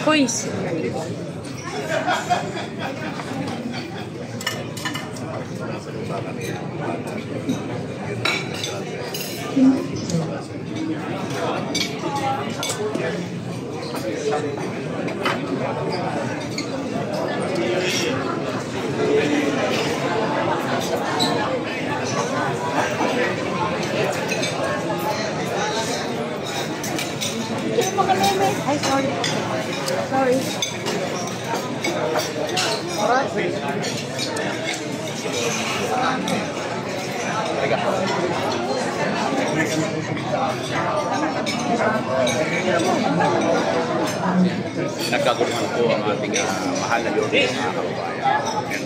Quiz. Ay, sorry. Sorry. Nagkagulungan po ang ating mahal na lord mga kababayan.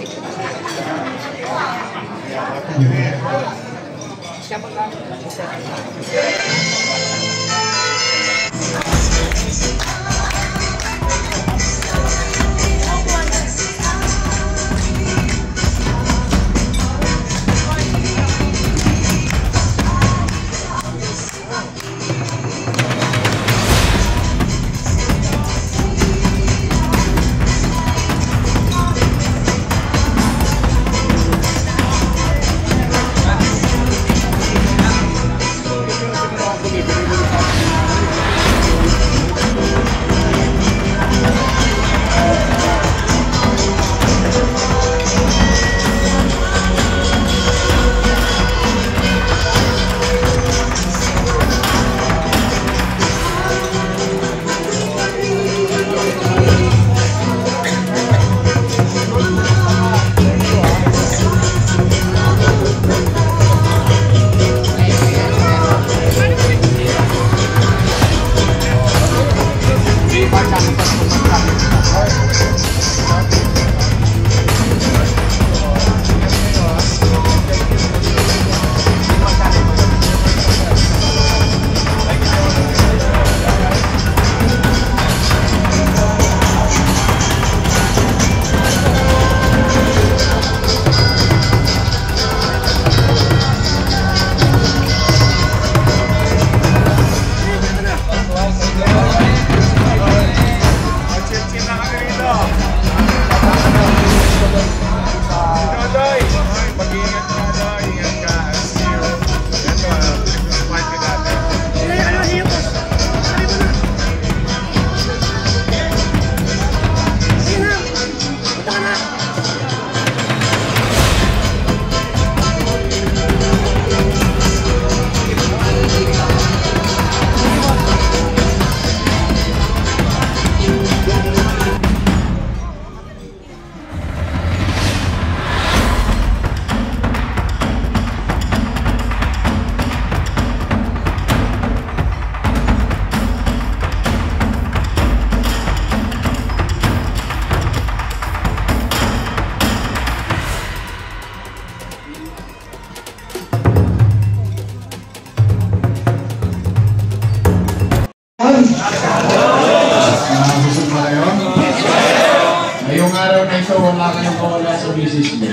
Ngayong araw na ito, wala kayong kawala sa misis niyo.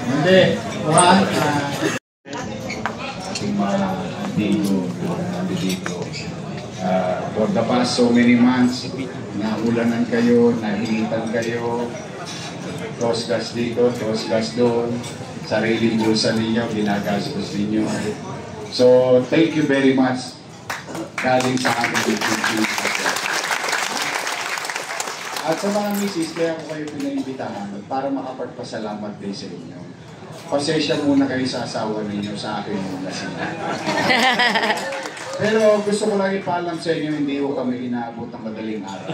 Hindi. Kuhan. Ating mga dito. For the past so many months, naulanan kayo, nahingitan kayo, tos-gas dito, tos-gas doon, sariling bulsa ninyo, ginagastos ninyo. So, thank you very much. Galing sa ating at sa mga misis, kaya ko kayo pinaimbitahan para makapagpasalamat din sa inyo. Pasensya muna kayo sa asawa ninyo, sa akin muna sila. Pero gusto ko lang ipaalam sa inyo, hindi ko kami inaabot ng madaling araw.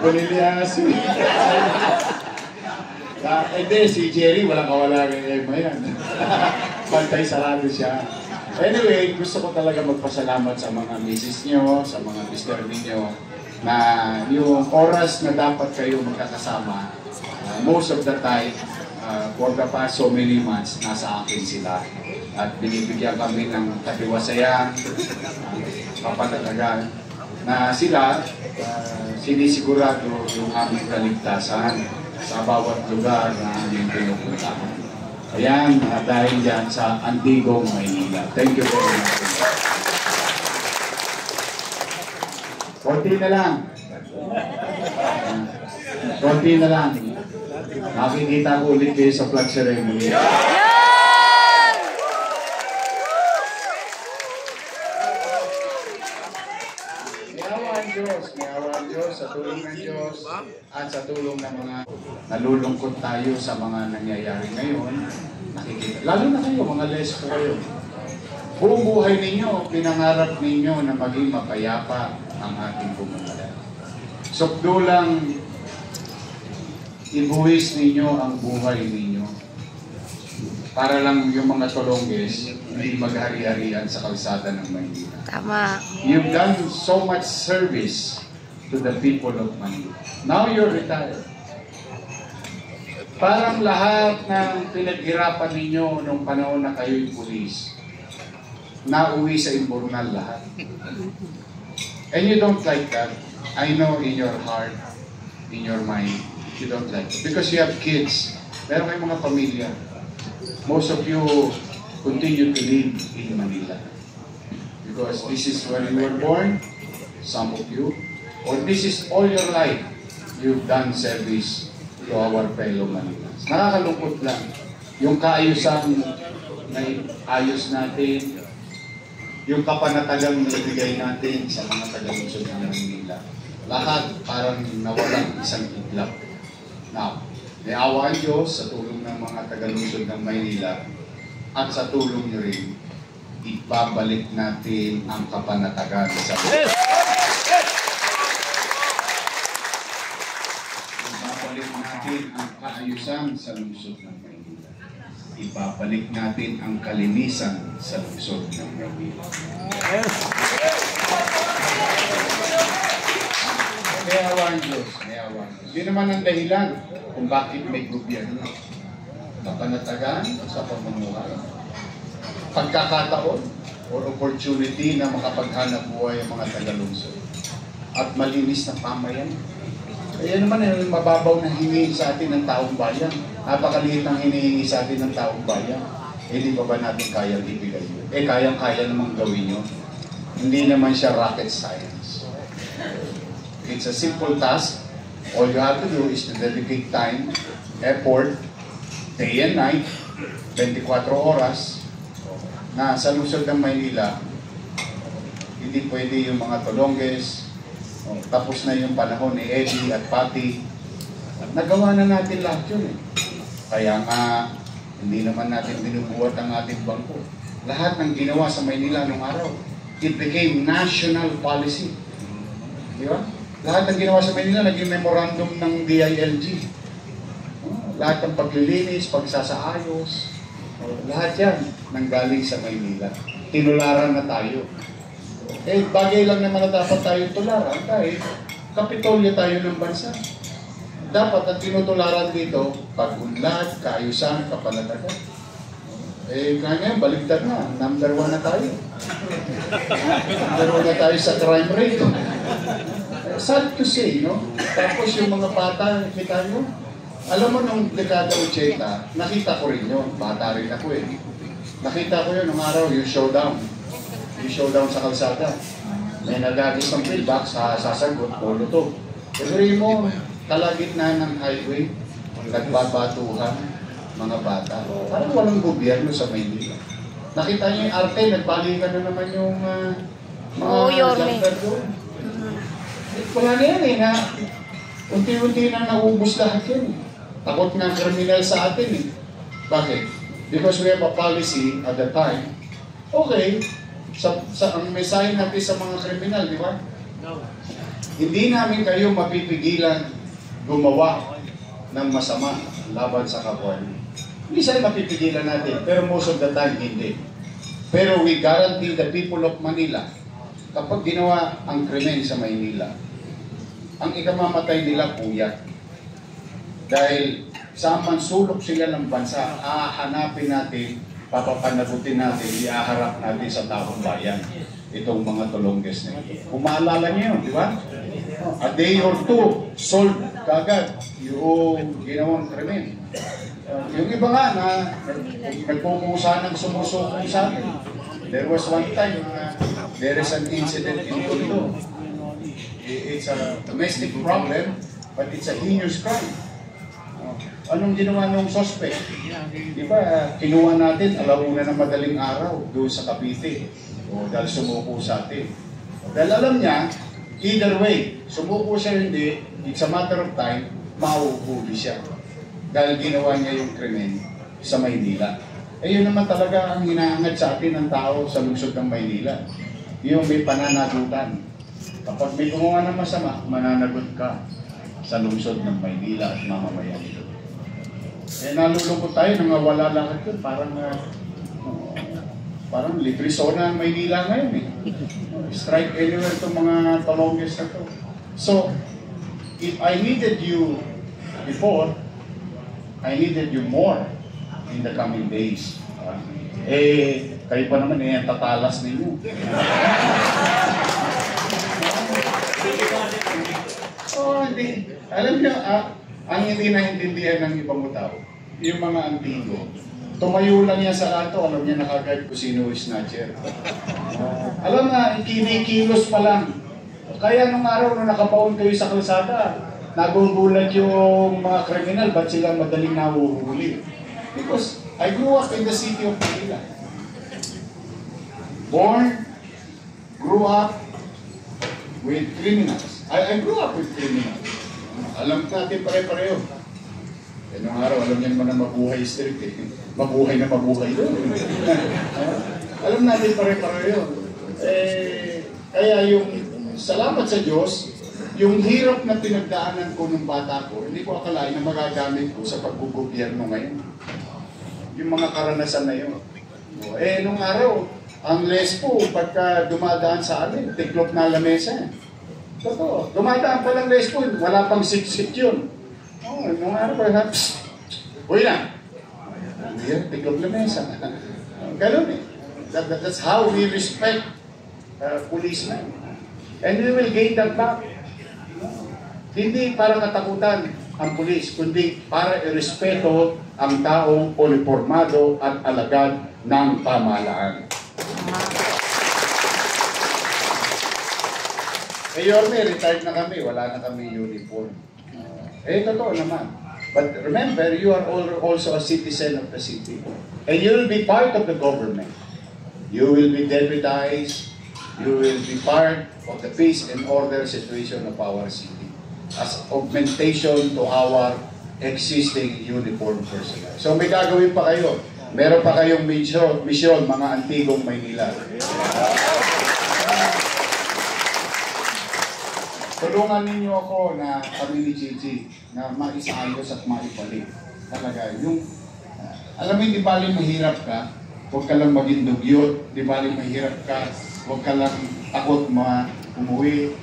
Bonilias. Hindi, si Jerry, walang kawala kay Emma yan. Pantay sarado siya. Anyway, gusto ko talaga magpasalamat sa mga misis nyo, sa mga mister ninyo, na yung oras na dapat kayo magkakasama, most of the time, for the past so many months, nasa akin sila. At binibigyan kami ng katiwasayan, papatatagan, na sila sinisigurado yung aming kaligtasan sa bawat lugar na aming pinupuntahan. Ayan, dahil yan sa Antigong, Maynila. Thank you very much. Konti na lang. Konti na lang. Nakikita ko ulit kayo sa flag ceremony. May awa ang Diyos, sa tulong ng Diyos, at sa tulong ng mga nalulungkot tayo sa mga nangyayari ngayon. Nakikita. Lalo na kayo, mga lesbo kayo. Buong buhay ninyo, pinangarap ninyo na maging mapayapa ang ating komunidad. Sukdo lang, ibuwis ninyo ang buhay ninyo para lang yung mga Tolongges hindi maghari-harian sa kalsada ng Maynila. Tama. You've done so much service to the people of Manila. Now you're retired. Parang lahat ng pinaghirapan ninyo nung panahon na kayo'y pulis, nauwi sa imbornal lahat. And you don't like that. I know in your heart, in your mind, you don't like it. Because you have kids. Meron kayong mga pamilya. Most of you continue to live in Manila. Because this is where you were born, some of you, or this is all your life, you've done service to our fellow Manilas. Nakakalungkot lang. Yung kaayusan na ayos natin, yung kapanatagang nilibigay natin sa mga taga-lungsod ng Manila, lahat parang nawalang isang iglap. Now, may awa ang Diyos sa tulong ng mga taga-lungsod ng Maynila at sa tulong nyo rin, ibabalik natin ang kapanatagan sa lungsod. Ibabalik natin ang kaayusan sa lungsod ng Maynila. Ibabalik natin ang kalinisan sa lungsod ng Maynila. May awa ang Diyos, may awa ang Diyos. Yun naman ang dahilan kung bakit may gobyerno. Kapanatagan sa pamumuhay. Pagkakataon or opportunity na makapaghanap buhay ang mga taga-lungsod. At malinis na pamayan. Kaya naman yung mababaw na hinihingi sa atin ng taong bayan. Napakaliit ng hinihingi sa atin ng taong bayan. Hindi pa ba natin kayang ibigay yun? Kayang-kaya namang gawin yun. Hindi naman siya rocket science. It's a simple task. All you have to do is to dedicate time, effort, day and night, 24 oras, na sa lungsod ng Maynila, hindi pwede yung mga Tolongges, tapos na yung panahon ni Eddie at Patty. Nagawa na natin lahat yun eh. Kaya nga, hindi naman natin binubuhat ang ating bangko. Lahat ng ginawa sa Maynila nung araw, it became national policy. Di ba? Lahat ng ginawa sa Maynila, naging memorandum ng DILG. Lahat ng paglilinis, pagsasaayos, lahat yan nanggaling sa Maynila. Tinularan na tayo. Bagay lang naman na dapat tayo tularan dahil kapitolyo tayo ng bansa. Dapat ang tinutularan dito, pag-unlad, kaayusan, kapanatagan. Kanya, baligtad na. Number 1 na tayo. Number 1 na tayo sa crime rate. Sad to say, no? Tapos yung mga bata, kita nyo? Alam mo, nung dekada 80, nakita ko rin yun. Bata rin ako eh. Nakita ko yun nung araw, yung showdown. Yung showdown sa kalsada. May nagagis ng pillbox, sasagot, polo to. Pero mo, kalagitnaan ng highway, nagbabatuhan, mga bata. Parang walang gobyerno sa Maynila. Nakita niyo yung arte, nagbalikan na naman yung mga jumper doon. Wala na yan eh, na unti-unti na naubos lahat yan. Takot nga kriminal sa atin eh. Bakit? Because we have a policy at the time, okay, ang mensahe natin sa mga kriminal, di ba? No. Hindi namin kayo mapipigilan gumawa ng masama laban sa kapwa. Hindi sila mapipigilan natin, pero most of the time hindi. Pero we guarantee the people of Manila, kapag ginawa ang krimen sa Maynila, ang ikamamatay nila puyat. Dahil sa mansulok sila ng bansa, hahanapin natin, papapanagutin natin, iaharap natin sa taong bayan itong mga Tolongges na ito. Kung maalala niyo yun, di ba? A day or two, solve kagad yung ginawang krimen. Yung iba nga na nagpupusa ng sumusukong sa akin. There was one time there is an incident in Tondo. It's a domestic problem, but it's a heinous crime. Anong ginawa ng suspect? Di ba, kinuha natin alauna ng madaling araw doon sa Cavite. Dahil sumuko sa atin. Dahil alam niya, either way, sumuko siya hindi, it's a matter of time, mahuhuli siya. Dahil ginawa niya yung krimen sa Maynila. Yun naman talaga ang hinaangad sa atin ng tao sa lungsod ng Maynila. Yung may pananagutan. Kapag may gumawa ng masama, mananagot ka sa lungsod ng Maynila at mamamayan ito. Nalulungkot tayo, nangawala lahat yun. Parang libre zona ang Maynila ngayon eh. Strike anywhere itong mga Tolonges na to. So, if I needed you before, I needed you more in the coming days. Kayo pa naman ang tatalas ninyo. Hindi. Alam niyo, ang hindi naintindihan ng ibang tao, yung mga antigo, tumayo lang yan sa lato, alam niya nakagad kung sino yung snatcher. Alam na, kinikilos pa lang. Kaya nung araw nung nakapaon kayo sa kalsada, nagugulat yung mga kriminal, ba't sila madaling nahuhuli? Because I grew up in the city of Manila. Born, grew up with criminals. I grew up with criminals. Alam natin pare-pareho. Nung araw, alam niya naman na mabuhay street eh. Mabuhay na mabuhay doon. Alam natin pare-pareho. Kaya yung salamat sa Diyos, yung hirap na pinagdaanan ko nung bata ko, hindi ko akalain na magagamit ko sa paggugobyerno ngayon. Yung mga karanasan na yun. Nung araw, ang lespo, pagka dumadaan sa amin, tiklop na lamesa. Totoo, dumadaan pa lang lespo, wala pang sit-sit yun. Nung araw, perhaps, uy na. Tiklop lamesa. Ganun eh. That's how we respect policemen. And we will gain that back. Hindi para katakutan ang pulis, kundi para irespeto ang taong uniformado at alagad ng pamahalaan. Yorme, retired na kami, wala na kami uniform. Totoo naman. But remember, you are also a citizen of the city. And you will be part of the government. You will be deputized. You will be part of the peace and order situation of our city as augmentation to our existing uniform personnel. So may gagawin pa kayo. Meron pa kayong mission, mga antigong Maynila. Tulungan ninyo ako na kami ni Gigi na maisayos at maibalik. Talaga, yung, alam mo, di bali mahirap ka, huwag ka lang maging dugyot, di bali mahirap ka, huwag ka lang takot umuwi.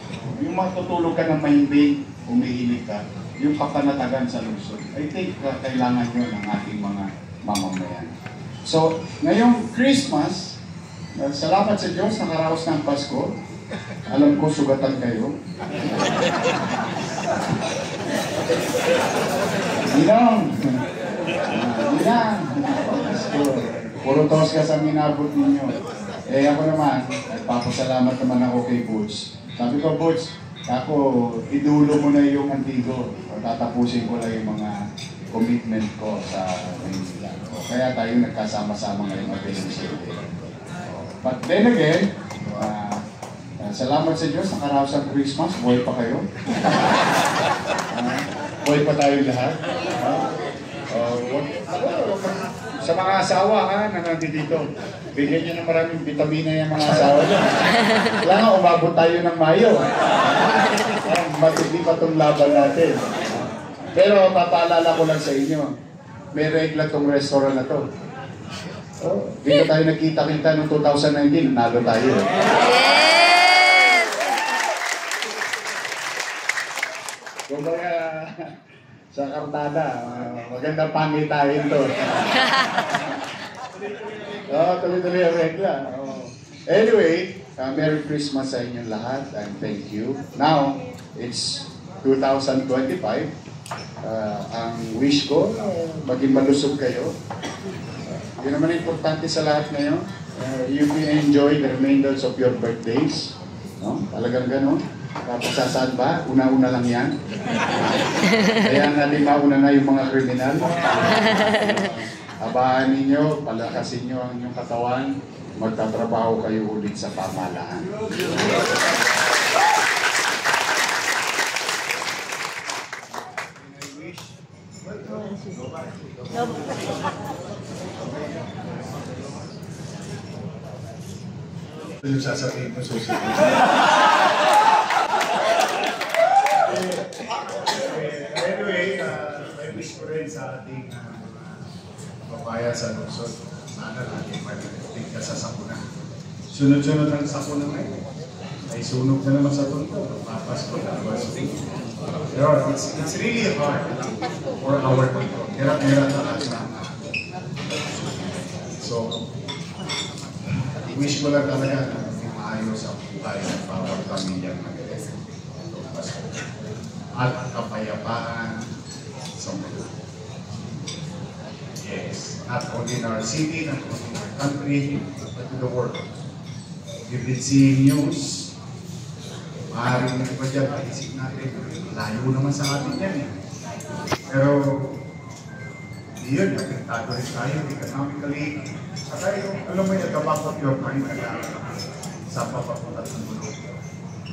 Yung matutulog ka ng mahimbing, umihilig ka, yung kapanatagan sa lungsod. I think kailangan nyo ng ating mga mamamayan. So, ngayong Christmas, salamat sa Diyos, nakaraos ng Pasko. Alam ko, sugatan kayo. Ginong! Puro toskas ang inabot ninyo. Ako naman, nagpapasalamat naman ako kay Butch. Sabi ko, Butch, ako, idulo mo na yung antigo. Tatapusin ko lang yung mga commitment ko sa Maynila. Kaya tayo nagkasama-sama ngayon mag-Maynila. But then again, salamat sa Diyos, nakaraos ang Christmas, buhay pa kayo. Buhay pa tayo lahat. Sa mga asawa na nandito, bigyan nyo ng maraming vitamina yung mga asawa nyo. Kailangan umabot tayo ng Mayo. Matindi pa itong laban natin. Pero papaalala ko lang sa inyo, may regla itong restaurant na to. Dito tayo nagkita-kita noong 2019, nalo tayo. Kumbaga, sa kartada, magandang pangitain to. Tuloy-tuloy ang regla. Anyway, Merry Christmas sa inyong lahat and thank you. Now, it's 2025. Ang wish ko, maging malusog kayo. Yun naman importante sa lahat ngayon. You can enjoy the remainders of your birthdays. No? Talagang gano'n. Tapos saan ba? Una-una lang yan. Kaya nga mauna na yung mga kriminal. Abaan ninyo, palakasin nyo ang inyong katawan, magtatrabaho kayo ulit sa pamahalaan. Ito yung sasabihin ko susunod. Anyway, may wish ko rin sa ating papaya sa Luzon. Sana lagi mag-tig ka sa sakuna. Sunod-sunod ang sakuna ngayon. Ay sunog na naman sa tundo. Papas ko na. Pero it's really hard for our people. Hirap-hirap na. So, wish ko lang talaga na maayos ang buhay ng bawat pamilya ng Magaling. At kapayapaan sa mundo. Yes, not only in our city, not only in our country, but in the world. You've been seeing news. Maaaring iba dyan, paisip natin, layo naman sa atin yan eh. Pero, yun, napiktado rin tayo economically. Saka yung, alam mo yung back of your mind na sa papapulat ng mundo.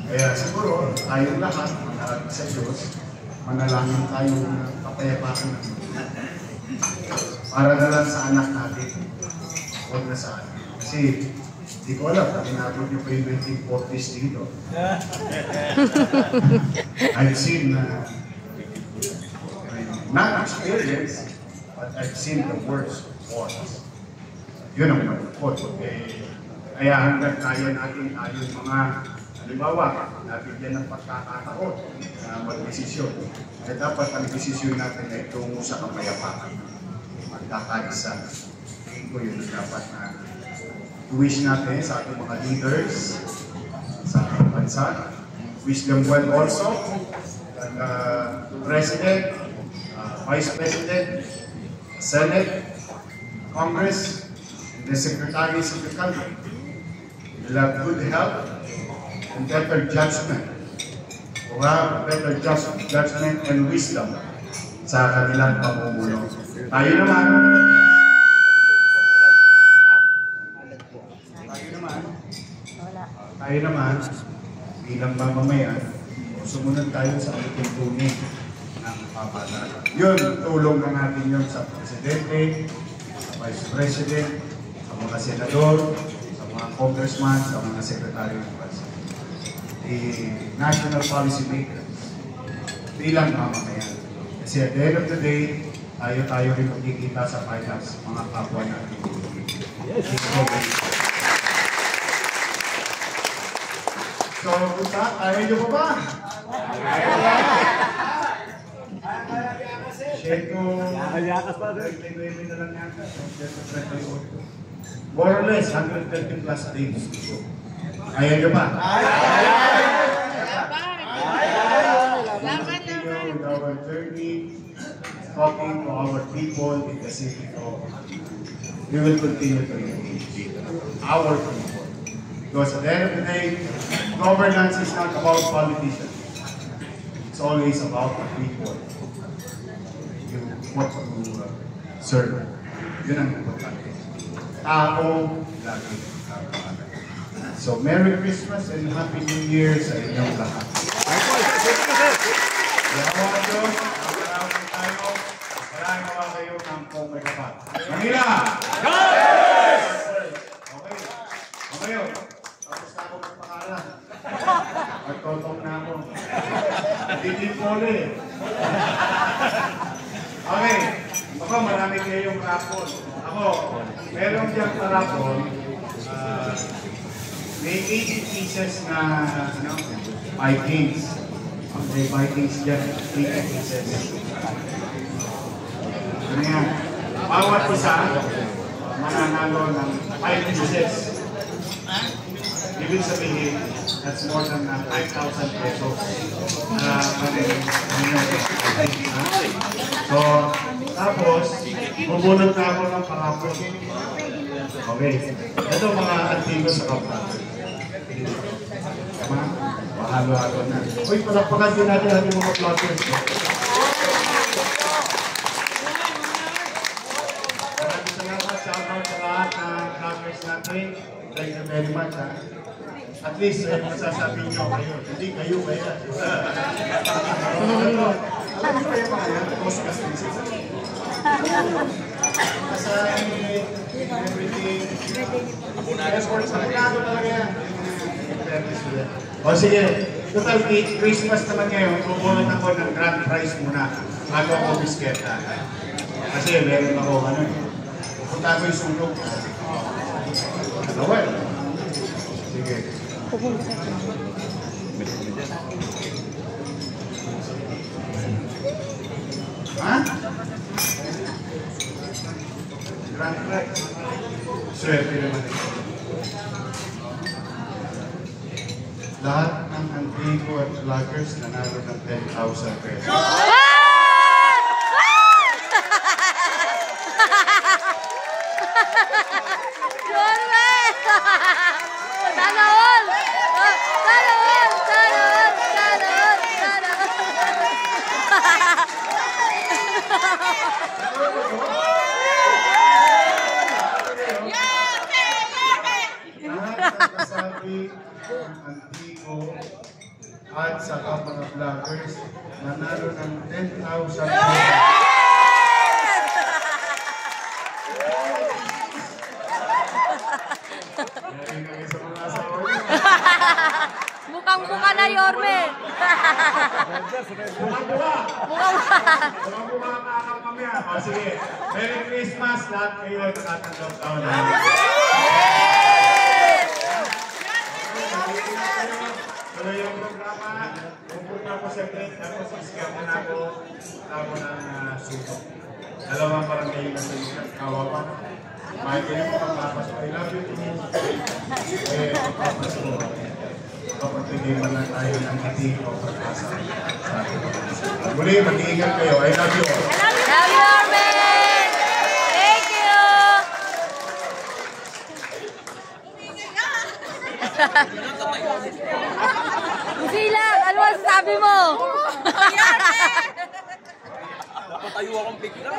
Kaya siguro, tayong lahat, manalangin sa Diyos, manalangin tayo ng kapayapaan ng mundo. Para na lang sa anak natin, huwag na sa atin. Kasi, di ko alam, tinapod niyo pa yung 1940s dito. I've seen, not experience, but I've seen the worst wars. Yun ang malungkot. Kaya hanggang kaya natin tayo mga, halimbawa, nabigyan ng pagkakataon na mag-desisyon. Kaya dapat ang desisyon natin ay tungo sa kapayapaan. Magkakaisa. Tingin ko yun dapat na wish natin sa ating mga leaders sa bansa. Wish them well also. And President, Vice President, Senate, Congress, the secretaries of the country will have good health and better judgment, or have better judgment and wisdom sa kanilang pamumuno. Tayo naman, bilang mamamayan, sumunod tayo sa ating tunig ng pamahalaan. Yun, tulong na natin yun sa Presidente, sa Vice President, sa mga senador, sa mga congressman, sa mga sekretary ng bansa. The national policy makers, bilang mamamayan. Kasi at the end of the day, tayo rin magkikita sa finance, mga kapwa natin. So, punta, ayaw nyo pa ba? Sheto, na lang yata. More or less, 130 plus days. Ayaw nyo ba? With our journey, talking to our people in the city of, we will continue to engage our people. Because at the end of the day, governance is not about politicians. It's always about the people. You want to serve. Yun ang importante. Tao, lagi. So, Merry Christmas and Happy New Year sa inyong lahat. Salamat Diyos. Maraming tayo. Maraming mga kayo ng kong may kapat. Manila! Yes! Okay. Okay. Tapos na ako magpakalan. Magtotong na ako. Hindi pole. Okay. Ako, marami kayong rapon. Ako, meron diyang rapon. May 80 pieces na Vikings. Okay, Vikings dyan. 80 pieces. Ano yan? Bawat isa, mananalo ng 5 pieces. ibig sabihin, that's more than 5,000 pesos. So, tapos, bubunod na ako ng parapon. Okay. Ito mga antigo sa kapatid. Tama? Mahalo-halo na. Uy, palakpakan din natin ang mga vloggers. Maraming salamat. Shoutout sa lahat ng vloggers natin. Thank you very much. At least, masasabi nyo kayo. Hindi kayo kaya. Alam mo kayo mga yan? Podcast din sila. Everything. Sports na regalo talaga yan. O sige, total Christmas naman ngayon, kukunan ako ng grand prize muna bago ako bisketa. Kasi meron ako, punta ako yung sulog. Well, sige. Ha? Grand prize. Swerte naman. Lahat ng antigo at vloggers nanalo ng 10,000 pesos. Antigo at saka mga vloggers nanalo ng 10,000 pesos. Mukhang-mukha na, Yorme. Mukhang-mukha ka mamaya. O sige, Merry Christmas lahat kayo ay nakatanggap taon na. Tuloy yung programa, pupunta ako sa break, tapos iskap na ako ng suko. Dalawang parang kayo na sa inyo, kawawa. Mahal kayo magpapas ko. I love you too. Magpapas ko. Kapag tigiman na tayo ng hindi ko pagpasa sa akin. Muli, mag-iingat kayo. I love you all. Love you, Ormen! Thank you! Silang, ano ang sabi mo? Napatayo akong bigla.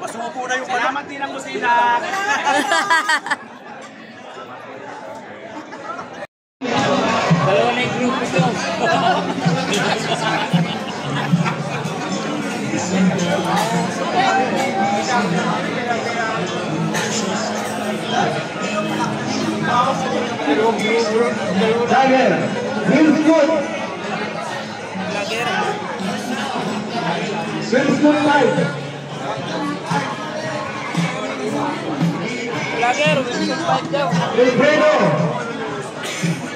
Pasuko na yung palamat din ang musila. Dalawa na yung group ito. Tiger, feels good. Feels good life. Wilfredo,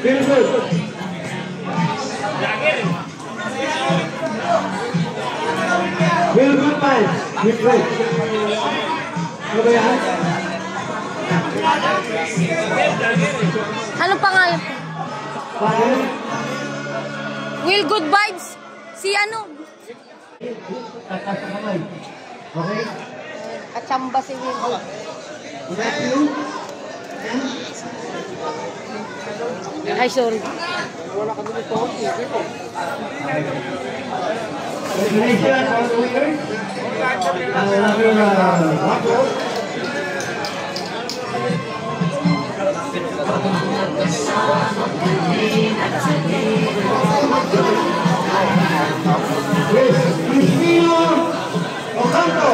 feels good. Feel good vibes. Wilfredo. Ano ba yan? Anong pangalan? Will Good Vibes? Si ano? Okay? Kachamba si Will. Ay, sorry. Congratulations all the winners. Cristino Ocampo.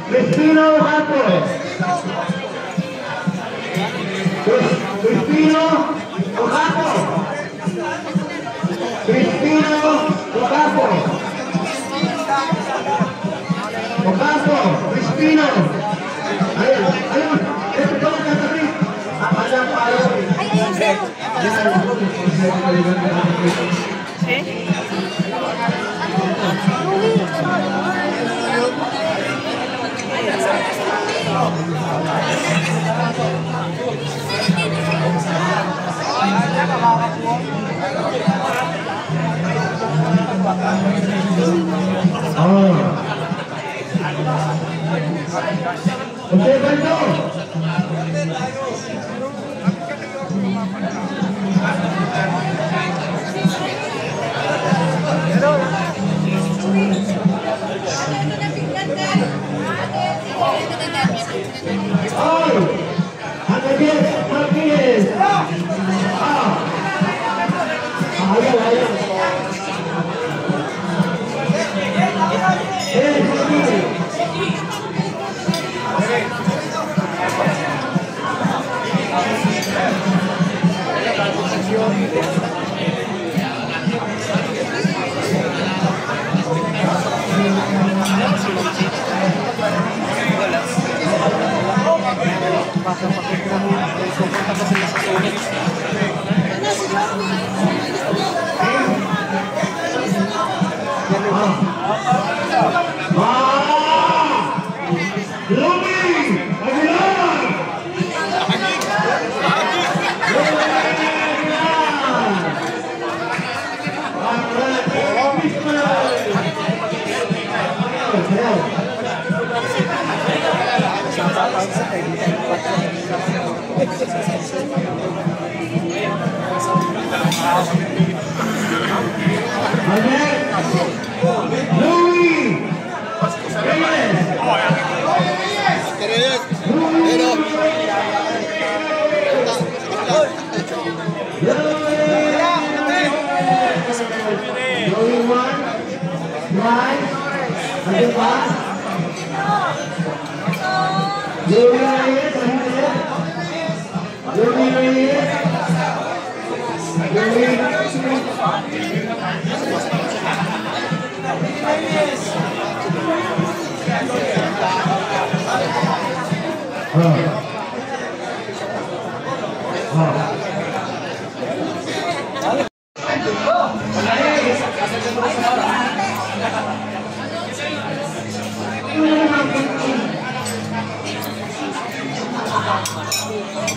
Cristino Ocampo. Cristino Ocampo. Cristino Ocampo. Ocampo. Cristino. Ayun. Ayun. Ito po ang katabi. Apadang palo. Ay, sir. Louie. Okay ba ito? Ay! Ang agad, Marquez! Ayaw.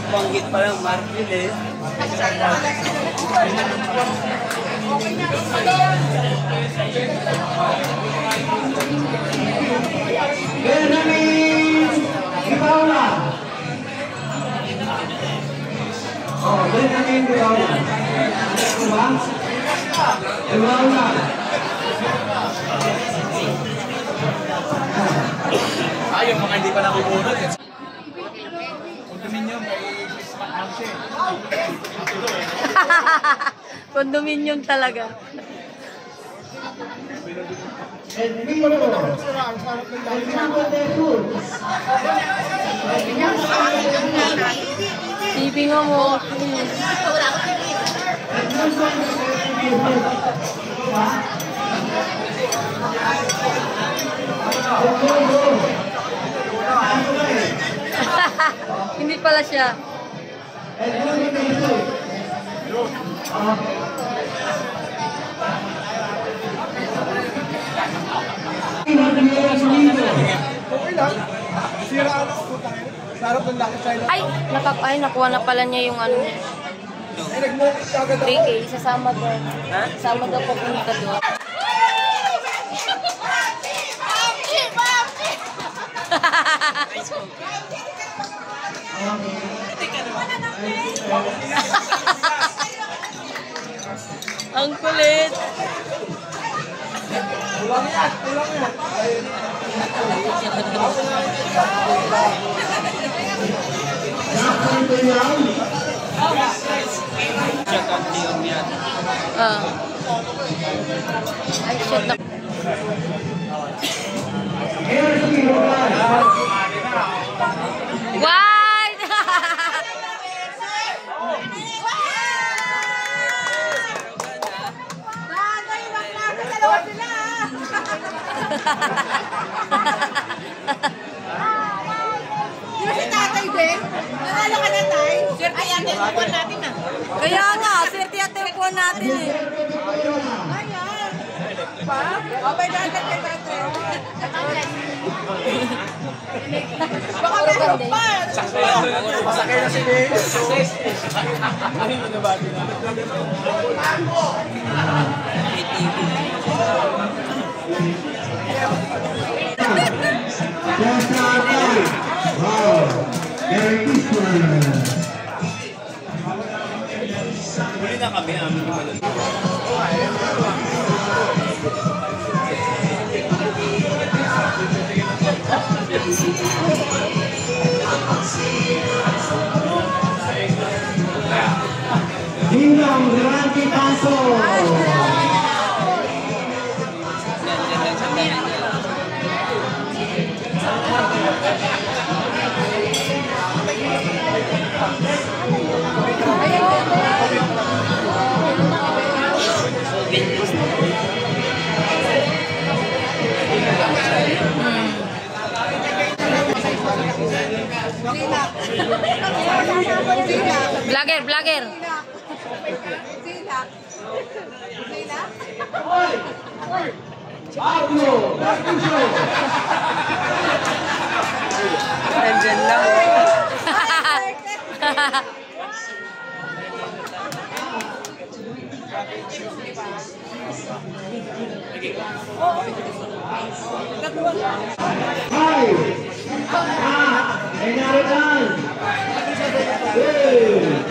Banggit pa lang Marvin eh. Benjamin Ibaula. Oh, Benjamin Ibaula. Diba? Ibaula. Yung mga hindi pa nakubunod. Condominium talaga. Edwino de Cruz. Tiping mo. Hindi pala siya. Ay, nakuha na pala niya yung ano niya. 3K, sasama daw. Sasama daw papunta doon. Ang kulit. Ay, shit na. Wide! Di ba si tatay din? Nanalo ka na tay? Swerte yan, telephone natin ah. Kaya nga, swerte at telephone natin eh. Ayan. Pa? O, may dagat kay tatay. Baka meron pa. Masakay na si Dave. Yes, kami, amin naman. Ninong Randy Paso. Vlogger, vlogger. Pablo. Nandyan lang. Hi. Enaritan. Hey.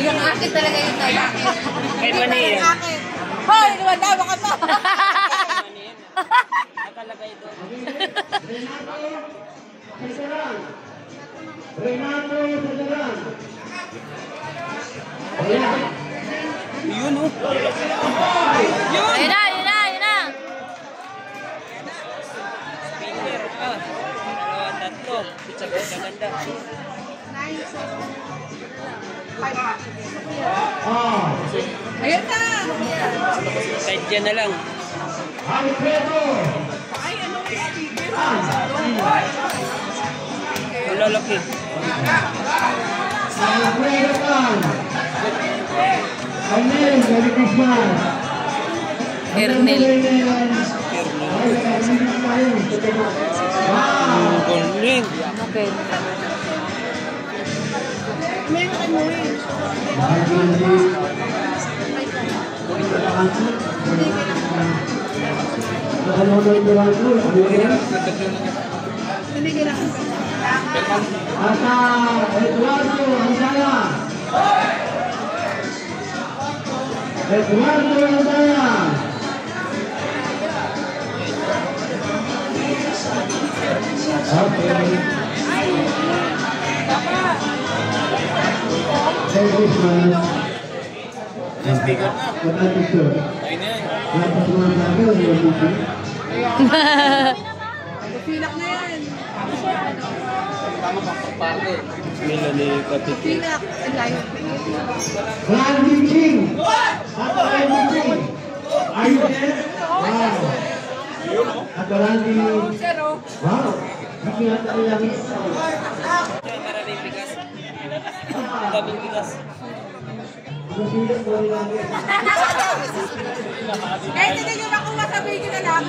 Yung akin talaga yung tayo. Kay Manil. Hoy, wala ba ka pa? Nakalagay doon. Renato Sadaran. Yun oh. Ayun na, ayun na, ayun na. Speaker. Tatlo. Pizza ganda. Ayun na! Kahit dyan na lang. Alfredo. Wala laki. Alfredo Pan. Amen. Merry Christmas. Ernel. Golden. Okay. Asa Eduardo Andaya. Eduardo Andaya. Okay. Merry Christmas. Wala dito. Wala pa sumama namin. Wala dito. Pilak na yan. Melanie Kapit. Pilak. Ang layo. Randy Ching. At Randy Ching. Are you there? Wow. At Randy. Wow. Hindi nga tayo lang. Maraming bigas. Daming bigas. Kahit hindi nyo nakuha sa video na lang.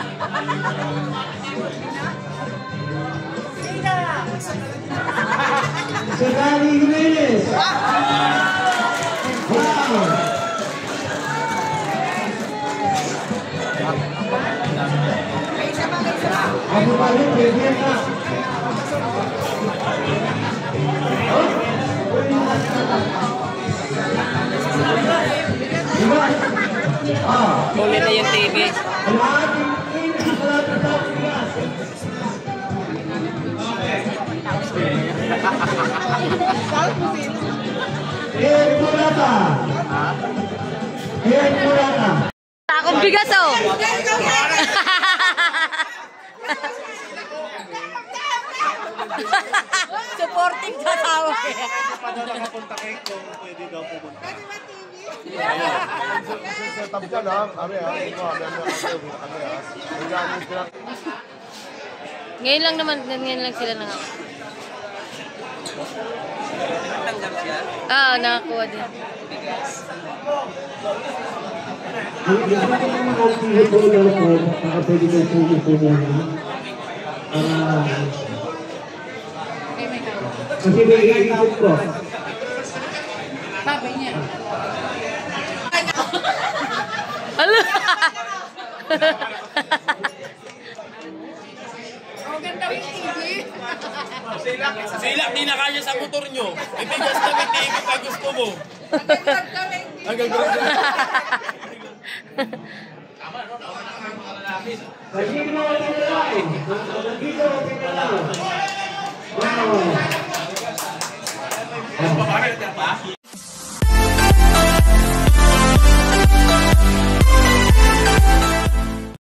Si Danny Jimenez. Wow. Ako pa rin, pwede ka. Huli na yung TV. Takong bigas oh. Supporting sa tao. Paano nakapunta kayo kung pwede daw pumunta? Sa tabjan ha, kami ha, ito kami ha. Ngayon lang naman, ngayon lang sila nakakuha. Tanggap siya. Ah, nakakuha din. Kasi may iisip ko. Sabi niya. Ala! Rogan daw yung TV. Sila, di na kaya sa motor nyo. Ibigas na may TV pag gusto mo. Hanggang Kasi mo ako nalain. Dito ako nalain. Wow.